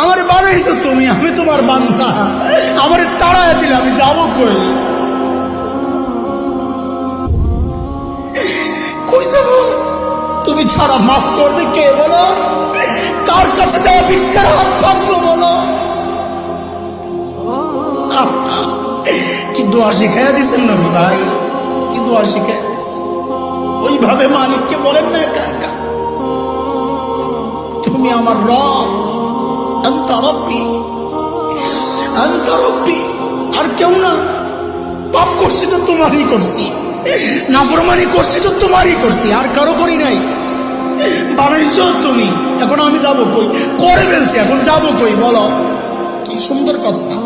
আমার বানাইছো তুমি, আমি তোমার বান্দা। আমার তাড়ায় দিলে আমি যাবো কই? কই যাবো? তুমি ছাড়া মাফ করবে কে বলো? কার কাছে যাওয়া ভিক্ষার হাত পাবো বলো? কি দোয়া শিখাইয়া দিচ্ছেন নবী ভাই, কি দোয়া শিখাইয়া দিচ্ছেন। ওইভাবে মালিককে বলেন না, একা একা তুমি আমার রব, আনতা রব্বি, আনতা রব্বি, আর কেউ না। পাপ করছি তো তোমারই করছি, নাফরমানি করছি তো তোমারই করছি, আর কারো করি নাই। বানাইছো তুমি, এখন আমি যাবো কই? করে ফেলছি, এখন যাবো কই বলো? কি সুন্দর কথা।